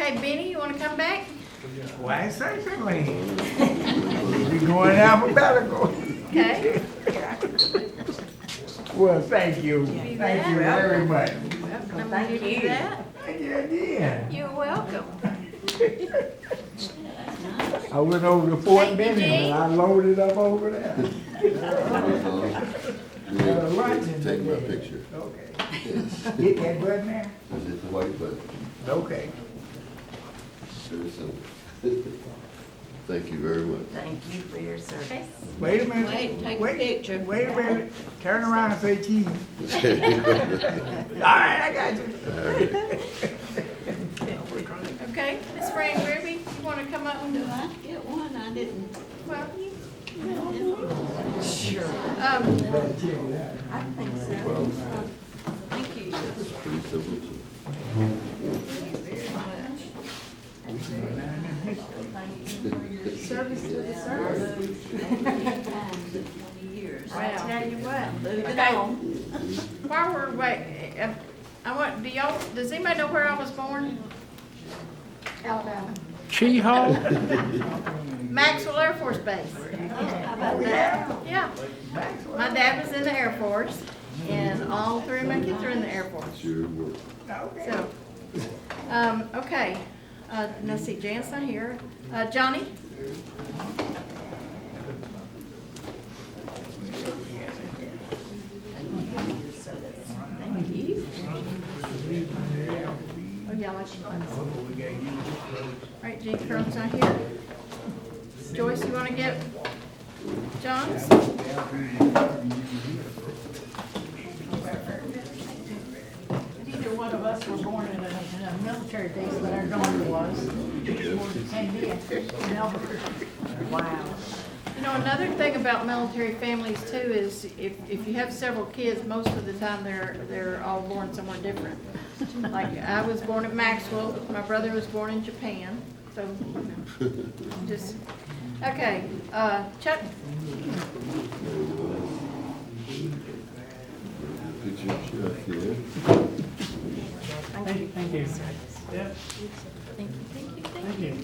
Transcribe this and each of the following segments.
Okay, Benny, you wanna come back? Why certainly? We going alphabetical. Okay. Well, thank you. Thank you very much. Welcome. Thank you. Do that. Thank you again. You're welcome. I went over to Fort Hey, Benning Eugene. and I loaded up over there. Got a lunch in Take my there. picture. Okay. Get that button there? Is it the white button? Okay. Very simple. Thank you very much. Thank you for your service. Okay. Wait a minute. Wait, take a Wait, picture. Wait a minute. Turn around and say cheese. All right, I got you. Okay, Miss Fran Ruby, you wanna come up Do and, I get one? I didn't. well, Sure. um, Better check it out. I think so. Thank you. It's pretty simple. Service to the service. I tell you what. Moving Okay. on. While we're waiting, I want, does anybody know where I was born? Alabama. She Hall? Maxwell Air Force Base. How about that? Yeah. My dad was in the Air Force, and all three of my kids are in the Air Force. Sure work. Okay. So, okay. Let's see, Jan's not here. Johnny? Thank you. Oh, yeah, I'll let you know. All right, Jean Curl's not here. Joyce, you want to get John's? Neither one of us were born in a military base, but our daughter was. Wow. You know, another thing about military families too is if you have several kids, most of the time they're all born somewhere different. Like I was born at Maxwell, my brother was born in Japan, so you know, just, okay, Chuck? Picture shot here. Thank you. Thank you. Yep, Thank you, thank you, thank thank you. you.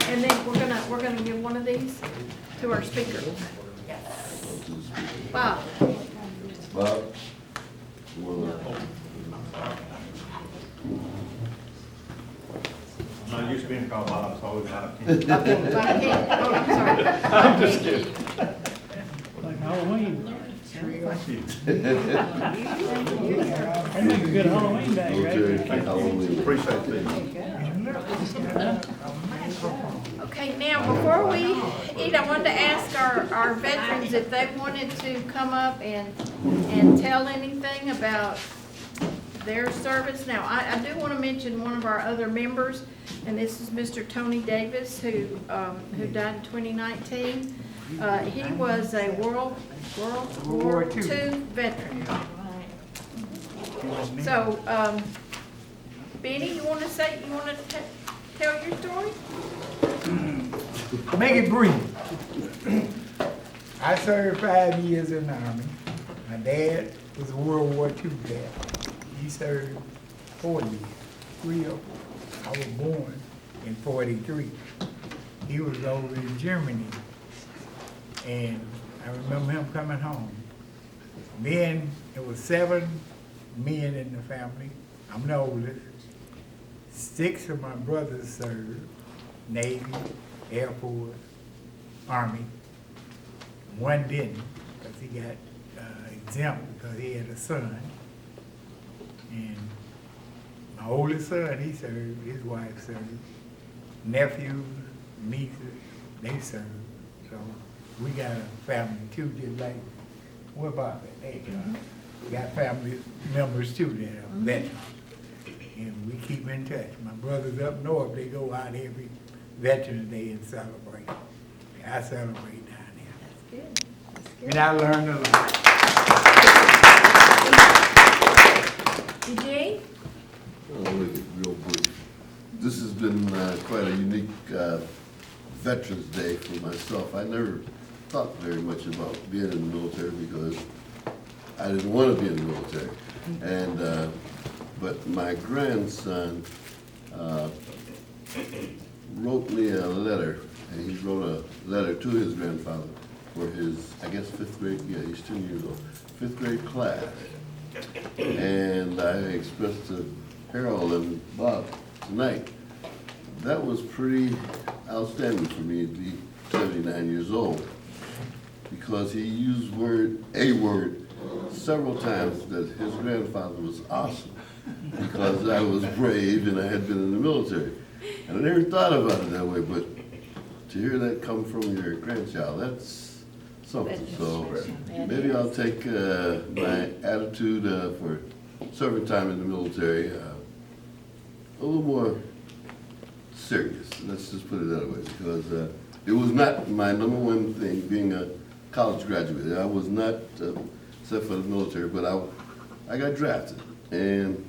And then we're gonna give one of these to our speaker. Bob, Bob? You wanna- I'm not used to being called Bob, so I always have Bob King, oh, I'm sorry. I'm just kidding. Like Halloween. Thank you. That makes a good Halloween bag, Military right? Halloween. Appreciate that. Okay, now, before we eat, I wanted to ask our veterans if they wanted to come up and tell anything about their service. Now, I do want to mention one of our other members, and this is Mr. Tony Davis, who died in 2019. He was a World War II veteran. So, Benny, you want to tell your story? Make it brief. I served 5 years in the Army. My dad was a World War II vet. He served 4 years, 3 of them. I was born in 43. He was over in Germany. And I remember him coming home. Then there was 7 men in the family. I'm the oldest. 6 of my brothers served, Navy, Air Force, Army. 1 didn't, because he got exempt because he had a son. And my oldest son, he served, his wife served. Nephews, nieces, they served. So we got a family too, just like, what about that? There you go. We got family members too that are veterans. And we keep in touch. My brothers up north, they go out every Veterans Day and celebrate. I celebrate down there. Good. That's good. And I learned a lot. Eugene? I'll make it real brief. This has been quite a unique Veterans Day for myself. I never thought very much about being in the military because I didn't want to be in the military. And, but my grandson wrote me a letter, and he wrote a letter to his grandfather for his, I guess, 5th grade, yeah, he's 10 years old, 5th grade class. And I expressed to Harold and Bob tonight, that was pretty outstanding for me to be 79 years old, because he used a word several times that his grandfather was awesome, because I was brave and I had been in the military. And I never thought about it that way, but to hear that come from your grandchild, that's something. So maybe I'll take my attitude for serving time in the military a little more serious. Let's just put it that way, because it was not my #1 thing being a college graduate. I was not, except for the military, but I got drafted. And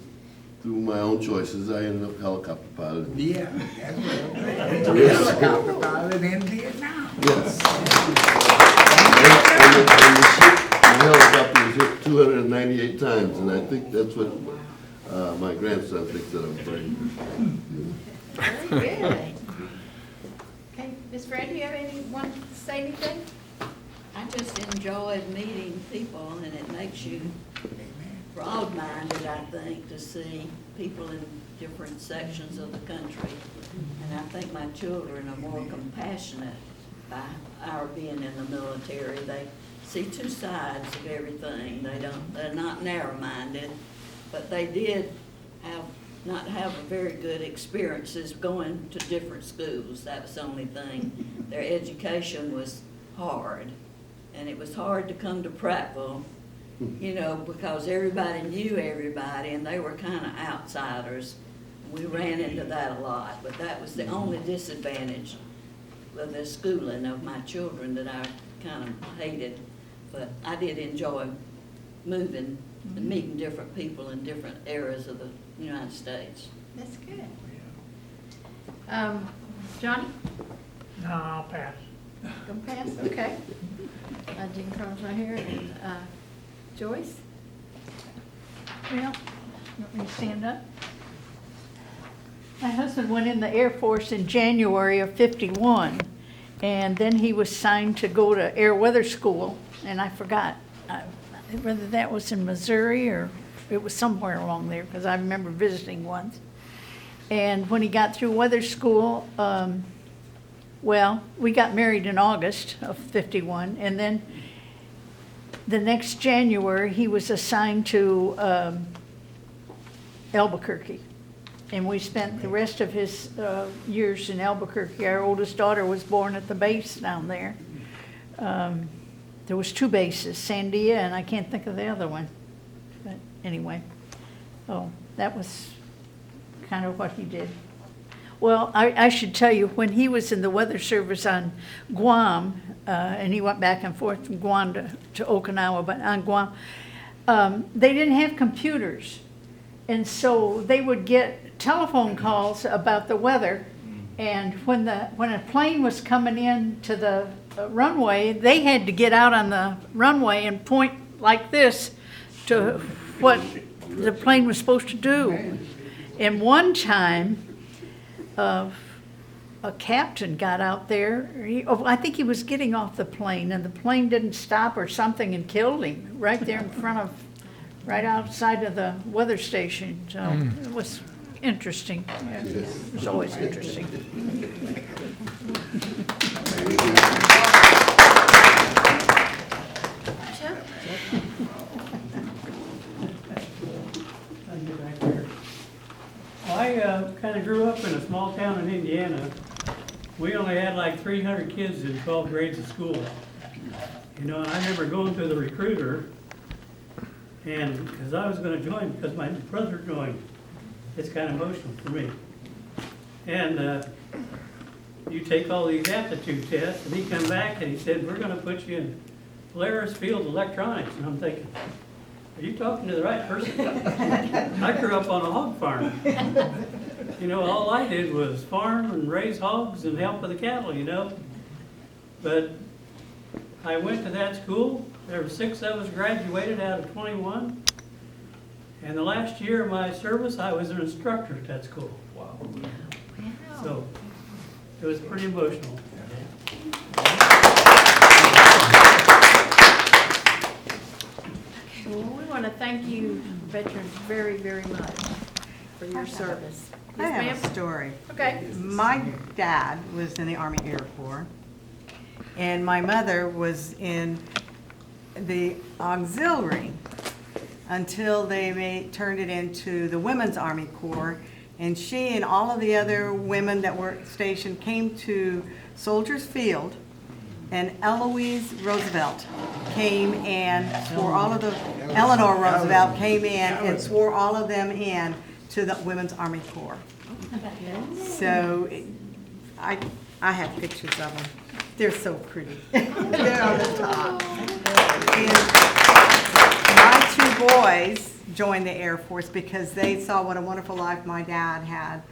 through my own choices, I ended up helicopter pilot. Yeah, that's right. He's a helicopter pilot in Vietnam. Yes. And the helicopter was hit 298 times, and I think that's what my grandson thinks that I'm brave. Very good. Okay, Ms. Fran, do you have anyone to say anything? I just enjoyed meeting people, and it makes you broad-minded, I think, to see people in different sections of the country. And I think my children are more compassionate by our being in the military. They see two sides of everything. They're not narrow-minded, but they did not have very good experiences going to different schools. That was the only thing. Their education was hard, and it was hard to come to Prattville, you know, because everybody knew everybody, and they were kind of outsiders. We ran into that a lot, but that was the only disadvantage of the schooling of my children that I kind of hated. But I did enjoy moving and meeting different people in different areas of the United States. That's good. Johnny? No, I'll pass. Gonna pass, okay. Jean Carl's right here, and Joyce? Well, you want me to stand up? My husband went in the Air Force in January of '51, and then he was signed to go to air weather school, and I forgot whether that was in Missouri or it was somewhere along there, because I remember visiting once. And when he got through weather school, well, we got married in August of '51, and then the next January, he was assigned to Albuquerque. And we spent the rest of his years in Albuquerque. Our oldest daughter was born at the base down there. There was 2 bases, Sandia, and I can't think of the other one. But anyway, that was kind of what he did. Well, I should tell you, when he was in the weather service on Guam, and he went back and forth from Guam to Okinawa, but on Guam, they didn't have computers. And so they would get telephone calls about the weather, and when a plane was coming in to the runway, they had to get out on the runway and point like this to what the plane was supposed to do. And one time, a captain got out there. I think he was getting off the plane, and the plane didn't stop or something and killed him right there in front of, right outside of the weather station. So it was interesting. Yeah, it was always interesting. Chuck? I'll get back there. I kind of grew up in a small town in Indiana. We only had like 300 kids in 12 grades of school. You know, and I remember going to the recruiter, and because I was going to join because my brother joined. It's kind of emotional for me. And you take all these aptitude tests, and he come back and he said, we're going to put you in Polaris Field Electronics. And I'm thinking, are you talking to the right person? I grew up on a hog farm. You know, all I did was farm and raise hogs and help with the cattle, you know. But I went to that school. There were 6 of us graduated out of 21. And the last year of my service, I was an instructor at that school. Wow. So it was pretty emotional. Well, we want to thank you, veterans, very, very much for your service. I Yes, have ma'am? a story. Okay. My dad was in the Army Air Corps, and my mother was in the auxiliary until they turned it into the Women's Army Corps. And she and all of the other women that were stationed came to Soldiers Field, and Eloise Roosevelt came and swore all of the, Eleanor Roosevelt came in and swore all of them in to the Women's Army Corps. So I have pictures of them. They're so pretty. They're on the top. And my 2 boys joined the Air Force because they saw what a wonderful life my dad had,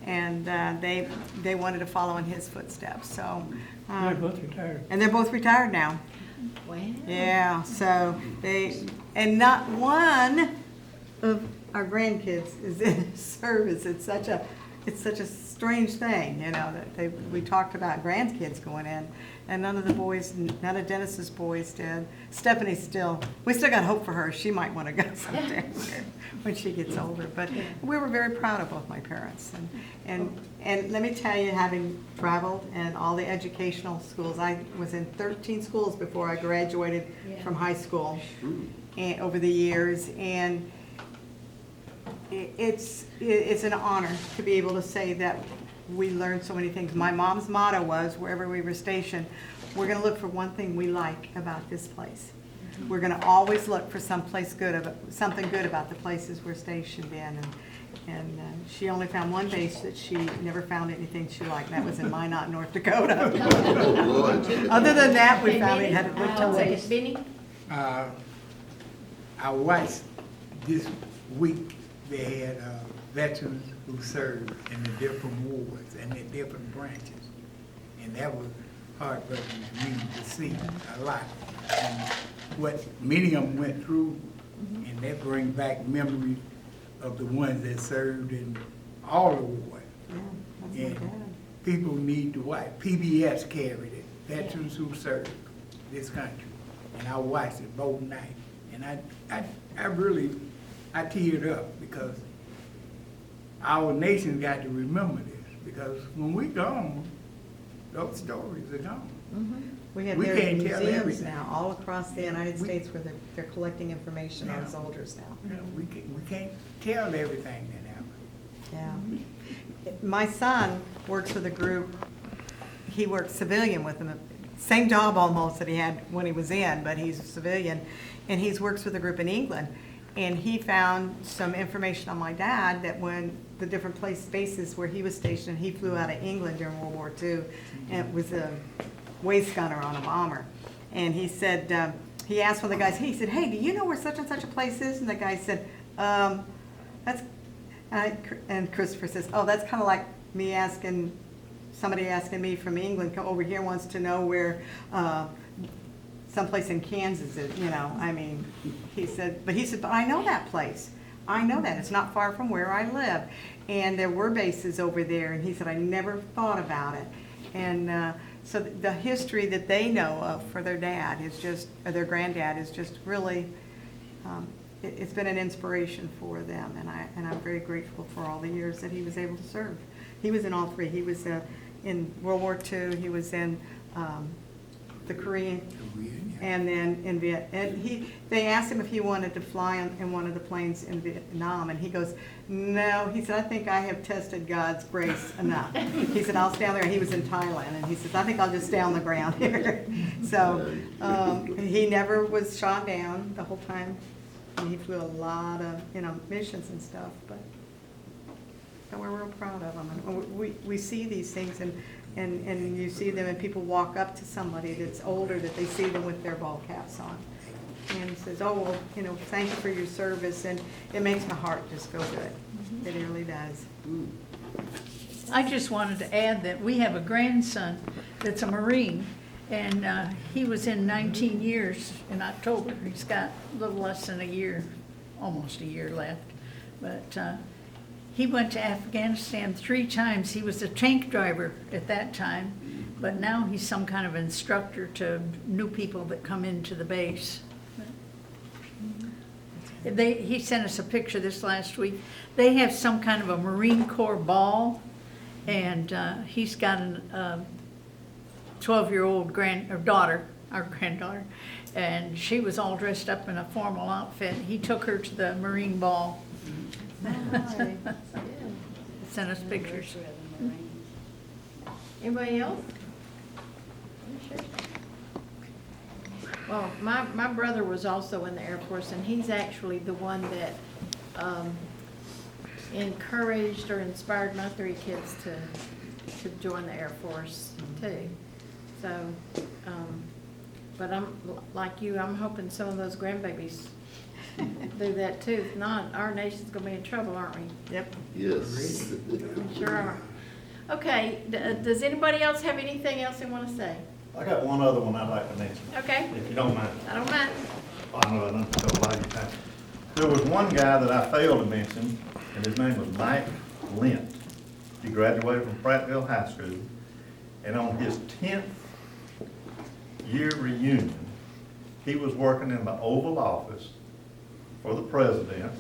and they wanted to follow in his footsteps. So, They're both retired. and they're both retired now. Wow. Yeah, so and not one of our grandkids is in service. It's such a strange thing, you know, that we talked about grandkids going in, and none of the boys, none of Dennis's boys did. Stephanie's we still got hope for her. She might want to go someday when she gets older. But we were very proud of both my parents. And let me tell you, having traveled in all the educational schools, I was in 13 schools before I graduated from high school and over the years, and it's an honor to be able to say that we learned so many things. My mom's motto was, wherever we were stationed, we're going to look for one thing we like about this place. We're going to always look for something good about the places we're stationed in. And she only found one base that she never found anything she liked, and that was in Minot, North Dakota. Other than that, we found it had a good I'll take it. time. Benny? I watched this week, they had veterans who served in the different wards and the different branches. And that was heartbreaking to me to see a lot. And what many of them went through, and that brings back memories of the ones that served in all the wards. Yeah, that's my And dad. people need to watch. PBS carried it, Veterans Who Served This Country. And I watched it both nights. And I really teared up because our nation got to remember this. Because when we gone, those stories are gone. We have We various can't tell museums everything. now, all across the United States where they're collecting information on Yeah. soldiers now. You know, we can't tell everything that happened. Yeah. My son works with a group, he works civilian with them, same job almost that he had when he was in, but he's a civilian, and he works with a group in England. And he found some information on my dad that when the different bases where he was stationed, he flew out of England during World War II, and was a waist gunner on a bomber. And he said, he asked one of the guys, he said, hey, do you know where such and such a place is? And the guy said, that's, and Christopher says, oh, that's kind of like me asking, somebody asking me from England, come over here, wants to know where, someplace in Kansas is, you know, I mean, he said, but I know that place. I know that. It's not far from where I live. And there were bases over there, and he said, I never thought about it. And so the history that they know of for their dad is just, or their granddad is just really, it's been an inspiration for them, and I'm very grateful for all the years that he was able to serve. He was in all three. He was in World War II, he was in the Korean, and then in Vietnam. And they asked him if he wanted to fly in one of the planes in Vietnam, and he goes, no. He said, I think I have tested God's grace enough. He said, I'll stay on there. He was in Thailand, and he says, I think I'll just stay on the ground here. So he never was shot down the whole time. And he flew a lot of, missions and stuff, but we're real proud of him. And we see these things, and you see them, and people walk up to somebody that's older, that they see them with their ball caps on, and says, oh, well, thank you for your service, and it makes my heart just feel good. It really does. I just wanted to add that we have a grandson that's a Marine, And he was in 19 years in October. He's got a little less than a year, almost a year left. But he went to Afghanistan 3 times. He was a tank driver at that time, but now he's some kind of instructor to new people that come into the base. He sent us a picture this last week. They have some kind of a Marine Corps ball, and he's got a 12-year-old granddaughter, our granddaughter, and she was all dressed up in a formal outfit. He took her to the Marine ball. Sent us pictures. Anybody else? Well, my brother was also in the Air Force, and he's actually the one that encouraged or inspired my 3 kids to join the Air Force too. So, but I'm like you, I'm hoping some of those grandbabies do that too. If not, our nation's gonna be in trouble, aren't we? Yep. Yes. We sure are. Okay, does anybody else have anything else they wanna say? I got one other one I'd like to mention, Okay, if you don't mind. I don't mind. I know I don't allow you time. There was one guy that I failed to mention, and his name was Mike Lent. He graduated from Prattville High School, and on his 10th year reunion, he was working in the Oval Office for the president.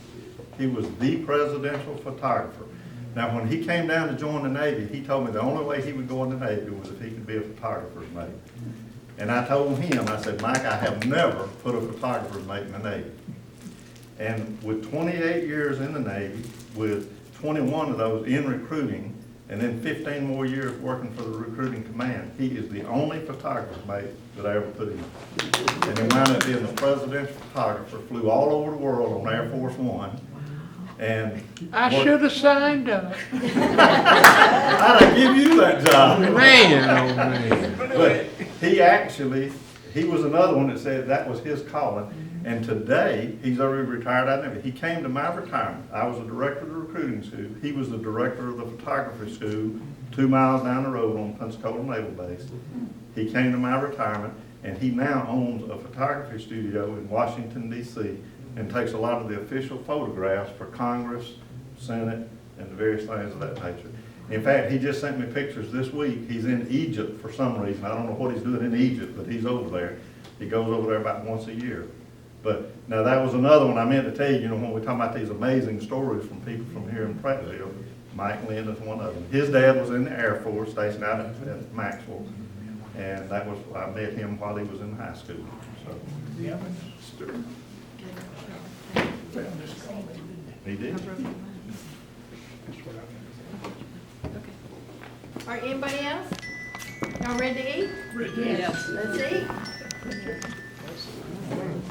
He was the presidential photographer. Now, when he came down to join the Navy, he told me the only way he would go in the Navy was if he could be a photographer's mate. And I told him, I said, Mike, I have never put a photographer's mate in the Navy. And with 28 years in the Navy, with 21 of those in recruiting, and then 15 more years working for the recruiting command, he is the only photographer's mate that I ever put in. And he wound up being the presidential photographer, flew all over the world on Air Force One. And I should have signed up. I'd give you that job. Man, oh man. But he was another one that said that was his calling. And today, he's already retired out of it. He came to my retirement. I was the director of the recruiting school. He was the director of the photography school 2 miles down the road on Pensacola Naval Base. He came to my retirement, and he now owns a photography studio in Washington, D.C., and takes a lot of the official photographs for Congress, Senate, and the various things of that nature. In fact, he just sent me pictures this week. He's in Egypt for some reason. I don't know what he's doing in Egypt, but he's over there. He goes over there about once a year. But now that was another one I meant to tell you, when we're talking about these amazing stories from people from here in Prattville, Mike Lynn is one of them. His dad was in the Air Force, stationed out at Maxwell, and I met him while he was in high school. So he did. Okay. All right, anybody else? Y'all ready to eat? Yes. Let's eat.